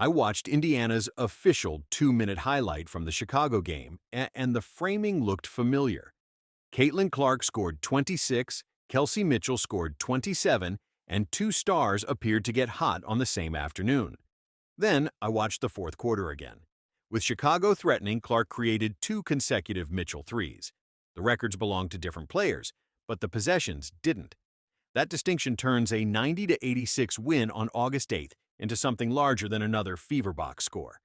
I watched Indiana's official 2-minute highlight from the Chicago game, and the framing looked familiar. Caitlin Clark scored 26, Kelsey Mitchell scored 27, and two stars appeared to get hot on the same afternoon. Then I watched the fourth quarter again. With Chicago threatening, Clark created two consecutive Mitchell threes. The records belonged to different players, but the possessions didn't. That distinction turns a 90-86 win on August 8th into something larger than another fever box score.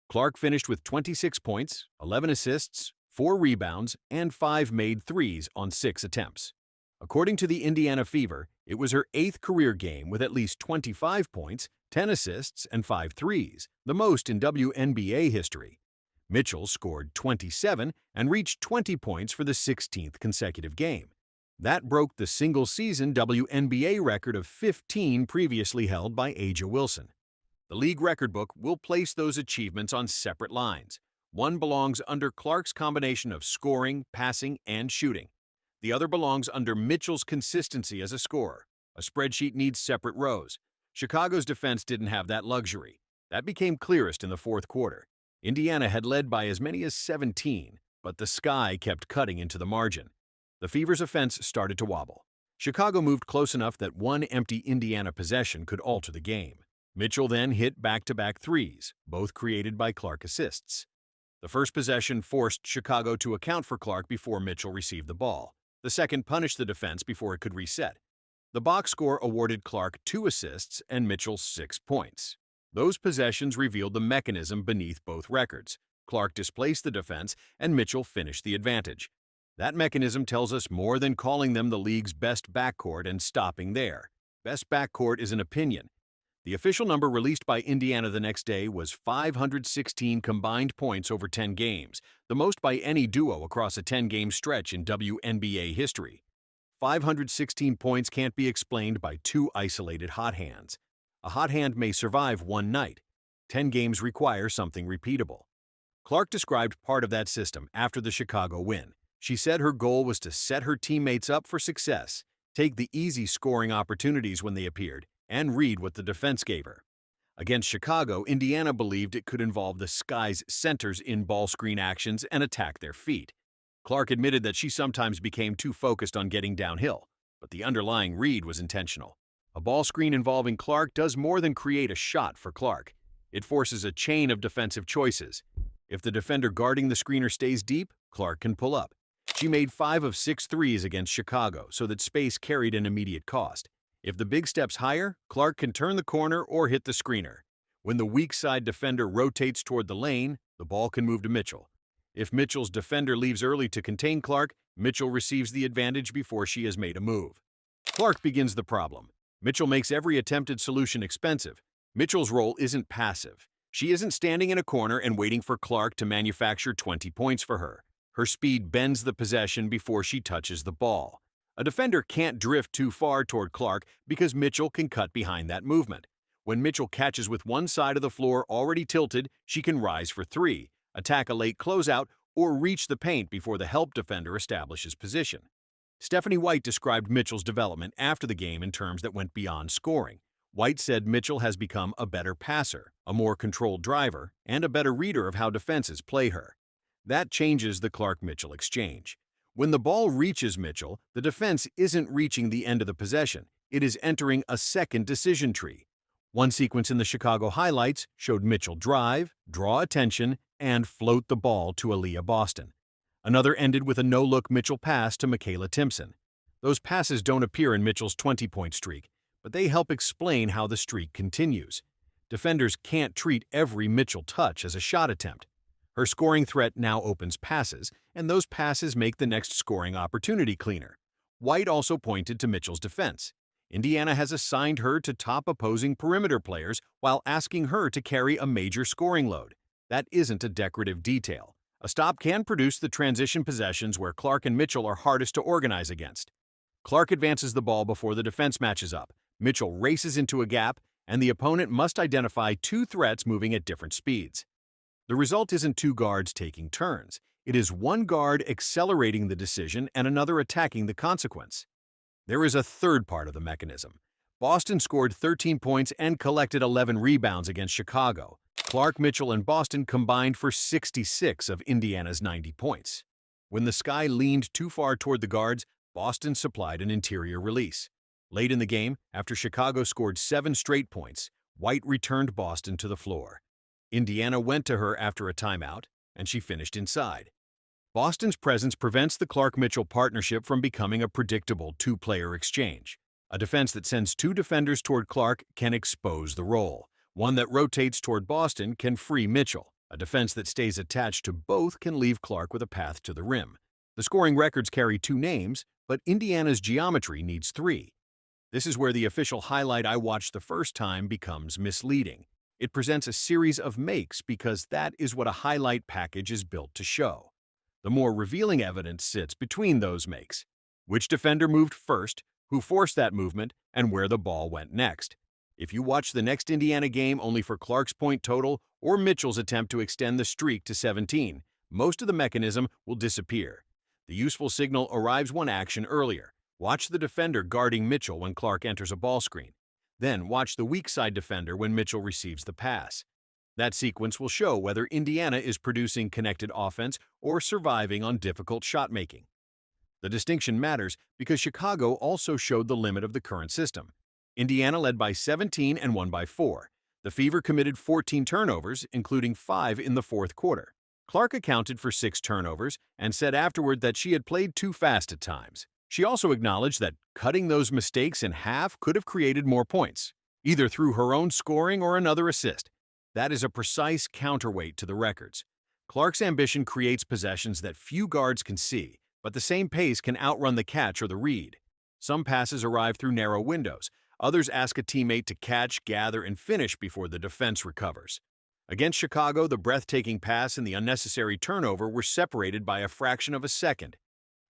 Clark finished with 26 points, 11 assists, 4 rebounds, and 5 made threes on 6 attempts. According to the Indiana Fever, it was her 8th career game with at least 25 points, 10 assists, and 5 threes, the most in WNBA history. Mitchell scored 27 and reached 20 points for the 16th consecutive game. That broke the single-season WNBA record of 15 previously held by A'ja Wilson. The league record book will place those achievements on separate lines. One belongs under Clark's combination of scoring, passing, and shooting. The other belongs under Mitchell's consistency as a scorer. A spreadsheet needs separate rows. Chicago's defense didn't have that luxury. That became clearest in the fourth quarter. Indiana had led by as many as 17, but the sky kept cutting into the margin. The Fever's offense started to wobble. Chicago moved close enough that one empty Indiana possession could alter the game. Mitchell then hit back-to-back threes, both created by Clark assists. The first possession forced Chicago to account for Clark before Mitchell received the ball. The second punished the defense before it could reset. The box score awarded Clark 2 assists and Mitchell 6 points. Those possessions revealed the mechanism beneath both records. Clark displaced the defense, and Mitchell finished the advantage. That mechanism tells us more than calling them the league's best backcourt and stopping there. Best backcourt is an opinion. The official number released by Indiana the next day was 516 combined points over 10 games, the most by any duo across a 10-game stretch in WNBA history. 516 points can't be explained by two isolated hot hands. A hot hand may survive one night. 10 games require something repeatable. Clark described part of that system after the Chicago win. She said her goal was to set her teammates up for success, take the easy scoring opportunities when they appeared, and read what the defense gave her. Against Chicago, Indiana believed it could involve the Sky's centers in ball screen actions and attack their feet. Clark admitted that she sometimes became too focused on getting downhill, but the underlying read was intentional. A ball screen involving Clark does more than create a shot for Clark. It forces a chain of defensive choices. If the defender guarding the screener stays deep, Clark can pull up. She made 5 of 6 threes against Chicago, so that space carried an immediate cost. If the big steps higher, Clark can turn the corner or hit the screener. When the weak side defender rotates toward the lane, the ball can move to Mitchell. If Mitchell's defender leaves early to contain Clark, Mitchell receives the advantage before she has made a move. Clark begins the problem. Mitchell makes every attempted solution expensive. Mitchell's role isn't passive. She isn't standing in a corner and waiting for Clark to manufacture 20 points for her. Her speed bends the possession before she touches the ball. A defender can't drift too far toward Clark because Mitchell can cut behind that movement. When Mitchell catches with one side of the floor already tilted, she can rise for 3, attack a late closeout, or reach the paint before the help defender establishes position. Stephanie White described Mitchell's development after the game in terms that went beyond scoring. White said Mitchell has become a better passer, a more controlled driver, and a better reader of how defenses play her. That changes the Clark-Mitchell exchange. When the ball reaches Mitchell, the defense isn't reaching the end of the possession. It is entering a second decision tree. One sequence in the Chicago highlights showed Mitchell drive, draw attention, and float the ball to Aliyah Boston. Another ended with a no-look Mitchell pass to Michaela Timpson. Those passes don't appear in Mitchell's 20-point streak, but they help explain how the streak continues. Defenders can't treat every Mitchell touch as a shot attempt. Her scoring threat now opens passes, and those passes make the next scoring opportunity cleaner. White also pointed to Mitchell's defense. Indiana has assigned her to top opposing perimeter players while asking her to carry a major scoring load. That isn't a decorative detail. A stop can produce the transition possessions where Clark and Mitchell are hardest to organize against. Clark advances the ball before the defense matches up. Mitchell races into a gap, and the opponent must identify 2 threats moving at different speeds. The result isn't 2 guards taking turns. It is one guard accelerating the decision and another attacking the consequence. There is a third part of the mechanism. Boston scored 13 points and collected 11 rebounds against Chicago. Clark, Mitchell, and Boston combined for 66 of Indiana's 90 points. When the sky leaned too far toward the guards, Boston supplied an interior release. Late in the game, after Chicago scored 7 straight points, White returned Boston to the floor. Indiana went to her after a timeout, and she finished inside. Boston's presence prevents the Clark-Mitchell partnership from becoming a predictable two-player exchange. A defense that sends 2 defenders toward Clark can expose the roll. One that rotates toward Boston can free Mitchell. A defense that stays attached to both can leave Clark with a path to the rim. The scoring records carry 2 names, but Indiana's geometry needs 3. This is where the official highlight I watched the first time becomes misleading. It presents a series of makes because that is what a highlight package is built to show. The more revealing evidence sits between those makes. Which defender moved first, who forced that movement, and where the ball went next. If you watch the next Indiana game only for Clark's point total or Mitchell's attempt to extend the streak to 17, most of the mechanism will disappear. The useful signal arrives one action earlier. Watch the defender guarding Mitchell when Clark enters a ball screen. Then watch the weak side defender when Mitchell receives the pass. That sequence will show whether Indiana is producing connected offense or surviving on difficult shot making. The distinction matters because Chicago also showed the limit of the current system. Indiana led by 17 and won by 4. The Fever committed 14 turnovers, including 5 in the fourth quarter. Clark accounted for 6 turnovers and said afterward that she had played too fast at times. She also acknowledged that cutting those mistakes in half could have created more points, either through her own scoring or another assist. That is a precise counterweight to the records. Clark's ambition creates possessions that few guards can see, but the same pace can outrun the catch or the read. Some passes arrive through narrow windows. Others ask a teammate to catch, gather, and finish before the defense recovers. Against Chicago, the breathtaking pass and the unnecessary turnover were separated by a fraction of a second.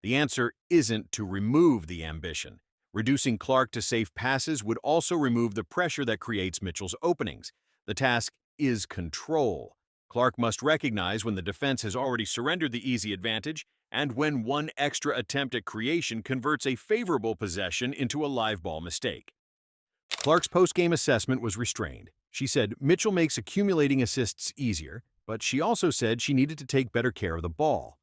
The answer isn't to remove the ambition. Reducing Clark to safe passes would also remove the pressure that creates Mitchell's openings. The task is control. Clark must recognize when the defense has already surrendered the easy advantage and when one extra attempt at creation converts a favorable possession into a live ball mistake. Clark's post-game assessment was restrained. She said Mitchell makes accumulating assists easier, but she also said she needed to take better care of the ball.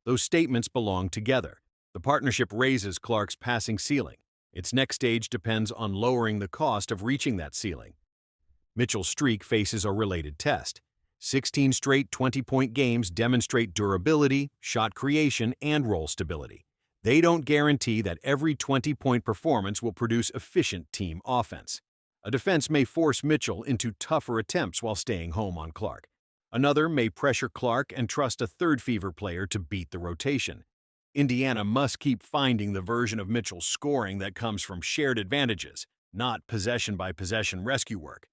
Those statements belong together. The partnership raises Clark's passing ceiling. Its next stage depends on lowering the cost of reaching that ceiling. Mitchell's streak faces a related test. 16 straight 20-point games demonstrate durability, shot creation, and roll stability. They don't guarantee that every 20-point performance will produce efficient team offense. A defense may force Mitchell into tougher attempts while staying home on Clark. Another may pressure Clark and trust a third Fever player to beat the rotation. Indiana must keep finding the version of Mitchell's scoring that comes from shared advantages, not possession-by-possession rescue work.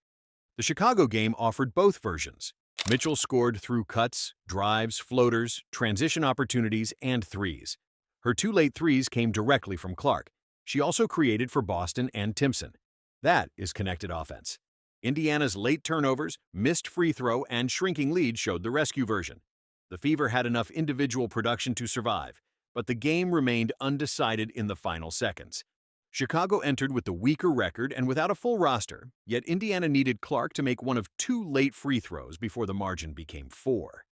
The Chicago game offered both versions. Mitchell scored through cuts, drives, floaters, transition opportunities, and threes. Her 2 late threes came directly from Clark. She also created for Boston and Timpson. That is connected offense. Indiana's late turnovers, missed free throw, and shrinking lead showed the rescue version. The Fever had enough individual production to survive, but the game remained undecided in the final seconds. Chicago entered with the weaker record and without a full roster, yet Indiana needed Clark to make one of 2 late free throws before the margin became 4.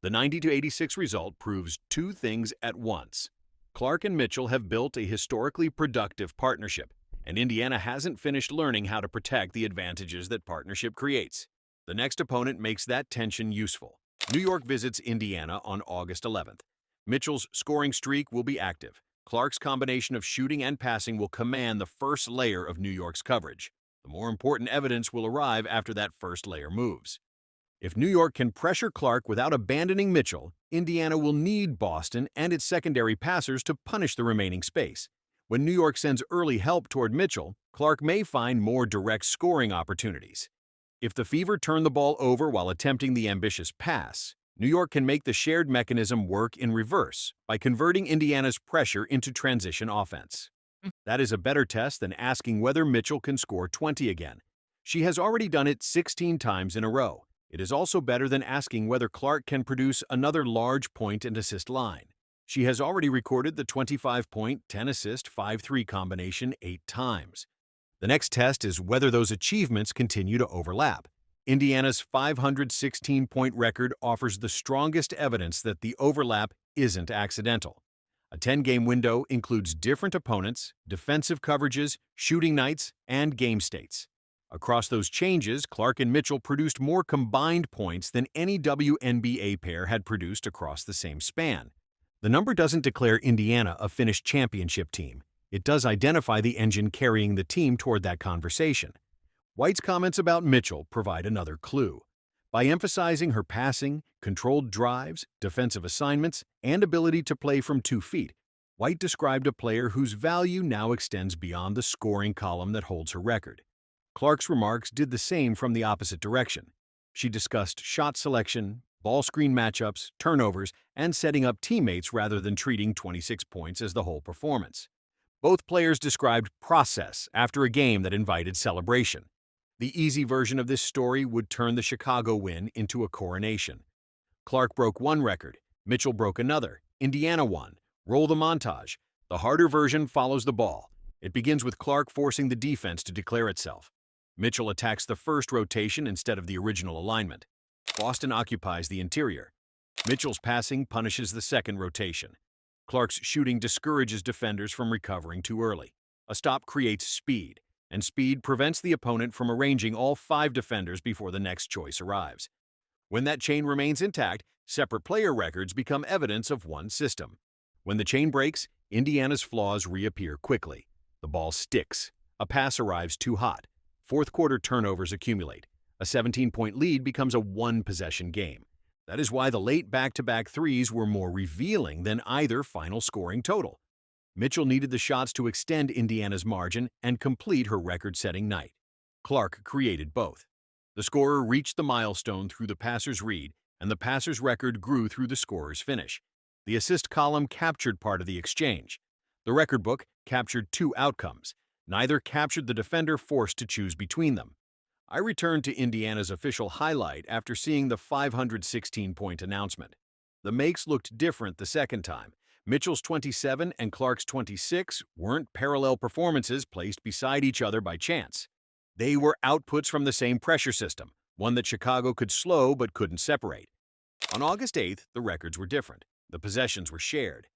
The 90-86 result proves 2 things at once. Clark and Mitchell have built a historically productive partnership, and Indiana hasn't finished learning how to protect the advantages that partnership creates. The next opponent makes that tension useful. New York visits Indiana on August 11th. Mitchell's scoring streak will be active. Clark's combination of shooting and passing will command the first layer of New York's coverage. The more important evidence will arrive after that first layer moves. If New York can pressure Clark without abandoning Mitchell, Indiana will need Boston and its secondary passers to punish the remaining space. When New York sends early help toward Mitchell, Clark may find more direct scoring opportunities. If the Fever turn the ball over while attempting the ambitious pass, New York can make the shared mechanism work in reverse by converting Indiana's pressure into transition offense. That is a better test than asking whether Mitchell can score 20 again. She has already done it 16 times in a row. It is also better than asking whether Clark can produce another large point and assist line. She has already recorded the 25-point, 10-assist, 5-3 combination 8 times. The next test is whether those achievements continue to overlap. Indiana's 516-point record offers the strongest evidence that the overlap isn't accidental. A 10-game window includes different opponents, defensive coverages, shooting nights, and game states. Across those changes, Clark and Mitchell produced more combined points than any WNBA pair had produced across the same span. The number doesn't declare Indiana a finished championship team. It does identify the engine carrying the team toward that conversation. White's comments about Mitchell provide another clue. By emphasizing her passing, controlled drives, defensive assignments, and ability to play from 2 feet, White described a player whose value now extends beyond the scoring column that holds her record. Clark's remarks did the same from the opposite direction. She discussed shot selection, ball screen matchups, turnovers, and setting up teammates rather than treating 26 points as the whole performance. Both players described process after a game that invited celebration. The easy version of this story would turn the Chicago win into a coronation. Clark broke one record, Mitchell broke another, Indiana won. Roll the montage. The harder version follows the ball. It begins with Clark forcing the defense to declare itself. Mitchell attacks the first rotation instead of the original alignment. Boston occupies the interior. Mitchell's passing punishes the second rotation. Clark's shooting discourages defenders from recovering too early. A stop creates speed, and speed prevents the opponent from arranging all 5 defenders before the next choice arrives. When that chain remains intact, separate player records become evidence of one system. When the chain breaks, Indiana's flaws reappear quickly. The ball sticks. A pass arrives too hot. Fourth-quarter turnovers accumulate. A 17-point lead becomes a one-possession game. That is why the late back-to-back threes were more revealing than either final scoring total. Mitchell needed the shots to extend Indiana's margin and complete her record-setting night. Clark created both. The scorer reached the milestone through the passer's read, and the passer's record grew through the scorer's finish. The assist column captured part of the exchange. The record book captured 2 outcomes. Neither captured the defender forced to choose between them. I returned to Indiana's official highlight after seeing the 516-point announcement. The makes looked different the second time. Mitchell's 27 and Clark's 26 weren't parallel performances placed beside each other by chance. They were outputs from the same pressure system, one that Chicago could slow but couldn't separate. On August 8th, the records were different. The possessions were shared.